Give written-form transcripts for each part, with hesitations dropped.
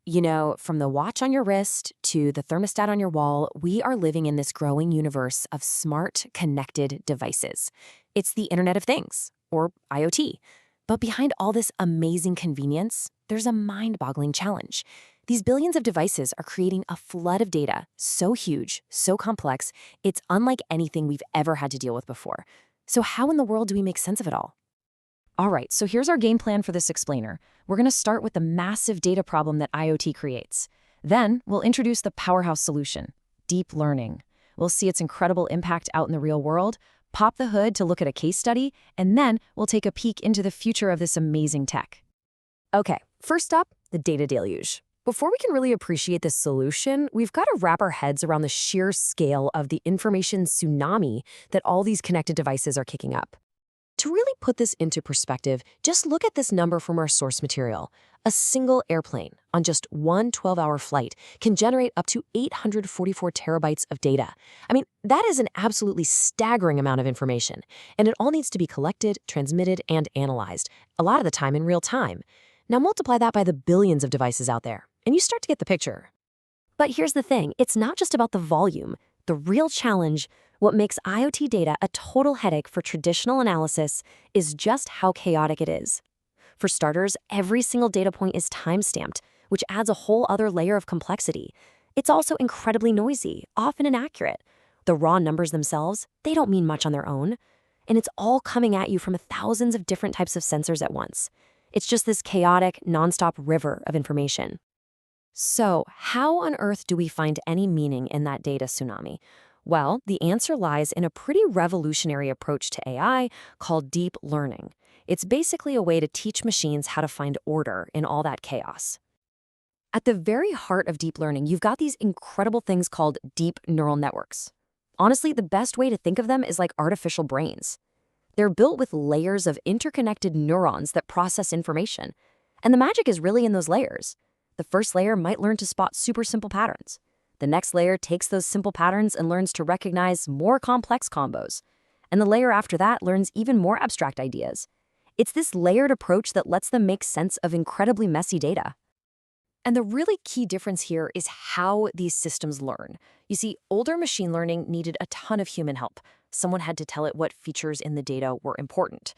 You know, from the watch on your wrist to the thermostat on your wall, we are living in this growing universe of smart, connected devices. It's the Internet of Things, or IoT. But behind all this amazing convenience, there's a mind-boggling challenge. These billions of devices are creating a flood of data, so huge, so complex, it's unlike anything we've ever had to deal with before. So how in the world do we make sense of it all? All right, so here's our game plan for this explainer. We're going to start with the massive data problem that IoT creates. Then we'll introduce the powerhouse solution, deep learning. We'll see its incredible impact out in the real world, pop the hood to look at a case study, and then we'll take a peek into the future of this amazing tech. Okay, first up, the data deluge. Before we can really appreciate this solution, we've got to wrap our heads around the sheer scale of the information tsunami that all these connected devices are kicking up. To really put this into perspective, just look at this number from our source material. A single airplane on just one 12-hour flight can generate up to 844 terabytes of data. I mean, that is an absolutely staggering amount of information, and it all needs to be collected, transmitted, and analyzed, a lot of the time in real time. Now multiply that by the billions of devices out there, and you start to get the picture. But here's the thing, it's not just about the volume. The real challenge, what makes IoT data a total headache for traditional analysis, is just how chaotic it is. For starters, every single data point is time-stamped, which adds a whole other layer of complexity. It's also incredibly noisy, often inaccurate. The raw numbers themselves, they don't mean much on their own. And it's all coming at you from thousands of different types of sensors at once. It's just this chaotic, nonstop river of information. So, how on earth do we find any meaning in that data tsunami? Well, the answer lies in a pretty revolutionary approach to AI called deep learning. It's basically a way to teach machines how to find order in all that chaos. At the very heart of deep learning, you've got these incredible things called deep neural networks. Honestly, the best way to think of them is like artificial brains. They're built with layers of interconnected neurons that process information. And the magic is really in those layers. The first layer might learn to spot super simple patterns. The next layer takes those simple patterns and learns to recognize more complex combos. And the layer after that learns even more abstract ideas. It's this layered approach that lets them make sense of incredibly messy data. And the really key difference here is how these systems learn. You see, older machine learning needed a ton of human help. Someone had to tell it what features in the data were important.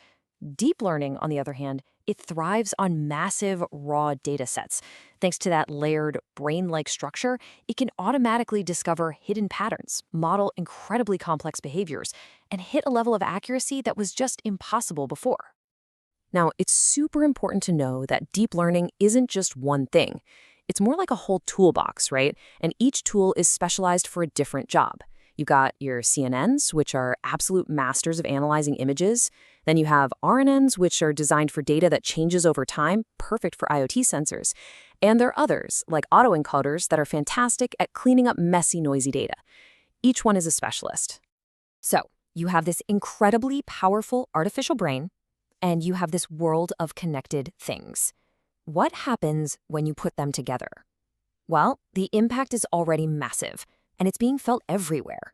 Deep learning, on the other hand, it thrives on massive raw data sets. Thanks to that layered brain-like structure, it can automatically discover hidden patterns, model incredibly complex behaviors, and hit a level of accuracy that was just impossible before. Now, it's super important to know that deep learning isn't just one thing. It's more like a whole toolbox, right? And each tool is specialized for a different job. You've got your CNNs, which are absolute masters of analyzing images. Then you have RNNs, which are designed for data that changes over time, perfect for IoT sensors. And there are others, like autoencoders, that are fantastic at cleaning up messy, noisy data. Each one is a specialist. So you have this incredibly powerful artificial brain, and you have this world of connected things. What happens when you put them together? Well, the impact is already massive, and it's being felt everywhere.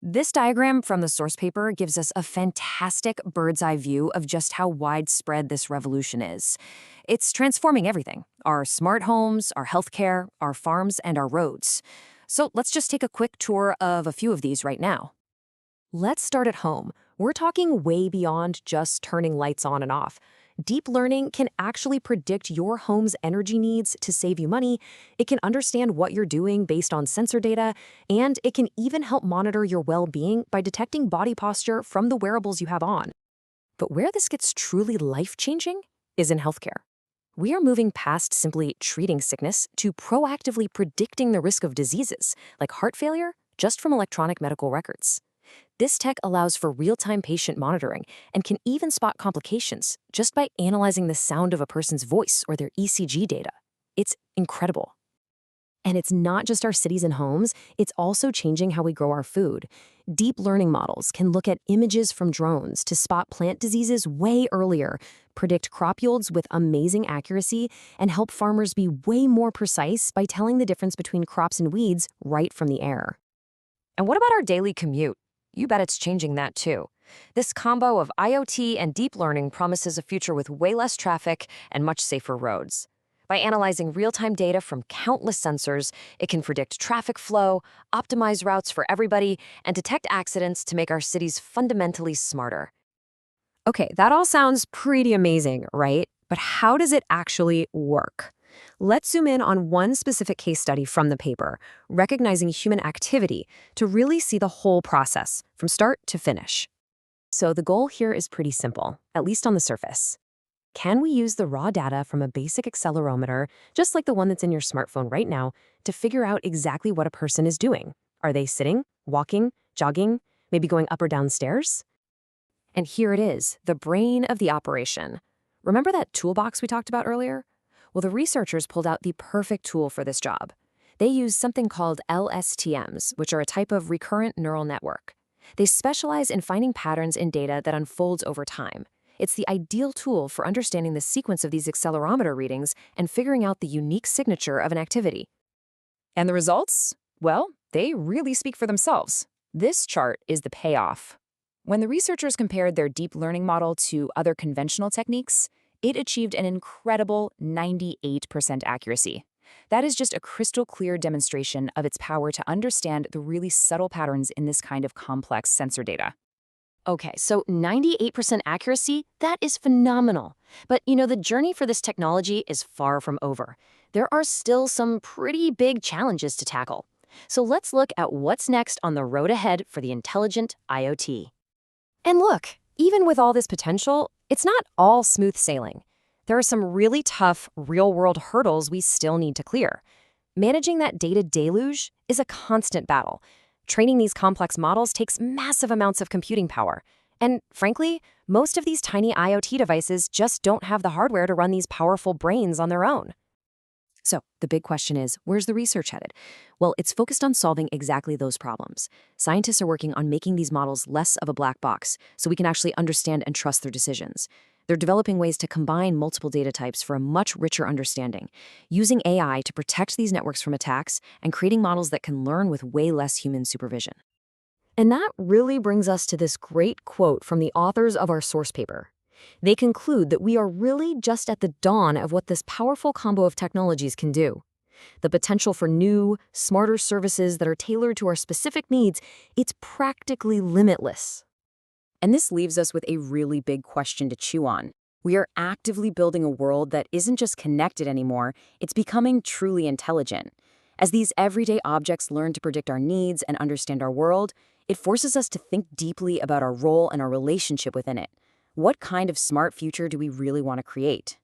This diagram from the source paper gives us a fantastic bird's-eye view of just how widespread this revolution is. It's transforming everything: our smart homes, our healthcare, our farms, and our roads. So let's just take a quick tour of a few of these right now. Let's start at home. We're talking way beyond just turning lights on and off. Deep learning can actually predict your home's energy needs to save you money. It can understand what you're doing based on sensor data, and it can even help monitor your well-being by detecting body posture from the wearables you have on. But where this gets truly life-changing is in healthcare. We are moving past simply treating sickness to proactively predicting the risk of diseases, like heart failure, just from electronic medical records. This tech allows for real-time patient monitoring and can even spot complications just by analyzing the sound of a person's voice or their ECG data. It's incredible. And it's not just our cities and homes, it's also changing how we grow our food. Deep learning models can look at images from drones to spot plant diseases way earlier, predict crop yields with amazing accuracy, and help farmers be way more precise by telling the difference between crops and weeds right from the air. And what about our daily commute? You bet it's changing that too. This combo of IoT and deep learning promises a future with way less traffic and much safer roads. By analyzing real-time data from countless sensors, it can predict traffic flow, optimize routes for everybody, and detect accidents to make our cities fundamentally smarter. Okay, that all sounds pretty amazing, right? But how does it actually work? Let's zoom in on one specific case study from the paper, recognizing human activity, to really see the whole process, from start to finish. So the goal here is pretty simple, at least on the surface. Can we use the raw data from a basic accelerometer, just like the one that's in your smartphone right now, to figure out exactly what a person is doing? Are they sitting, walking, jogging, maybe going up or down stairs? And here it is, the brain of the operation. Remember that toolbox we talked about earlier? Well, the researchers pulled out the perfect tool for this job. They used something called LSTMs, which are a type of recurrent neural network. They specialize in finding patterns in data that unfolds over time. It's the ideal tool for understanding the sequence of these accelerometer readings and figuring out the unique signature of an activity. And the results? Well, they really speak for themselves. This chart is the payoff. When the researchers compared their deep learning model to other conventional techniques, it achieved an incredible 98% accuracy. That is just a crystal clear demonstration of its power to understand the really subtle patterns in this kind of complex sensor data. Okay, so 98% accuracy, that is phenomenal. But the journey for this technology is far from over. There are still some pretty big challenges to tackle. So let's look at what's next on the road ahead for the intelligent IoT. And look, even with all this potential, it's not all smooth sailing. There are some really tough, real-world hurdles we still need to clear. Managing that data deluge is a constant battle. Training these complex models takes massive amounts of computing power. And frankly, most of these tiny IoT devices just don't have the hardware to run these powerful brains on their own. So the big question is, where's the research headed? Well, it's focused on solving exactly those problems. Scientists are working on making these models less of a black box so we can actually understand and trust their decisions. They're developing ways to combine multiple data types for a much richer understanding, using AI to protect these networks from attacks and creating models that can learn with way less human supervision. And that really brings us to this great quote from the authors of our source paper. They conclude that we are really just at the dawn of what this powerful combo of technologies can do. The potential for new, smarter services that are tailored to our specific needs, it's practically limitless. And this leaves us with a really big question to chew on. We are actively building a world that isn't just connected anymore, it's becoming truly intelligent. As these everyday objects learn to predict our needs and understand our world, it forces us to think deeply about our role and our relationship within it. What kind of smart future do we really want to create?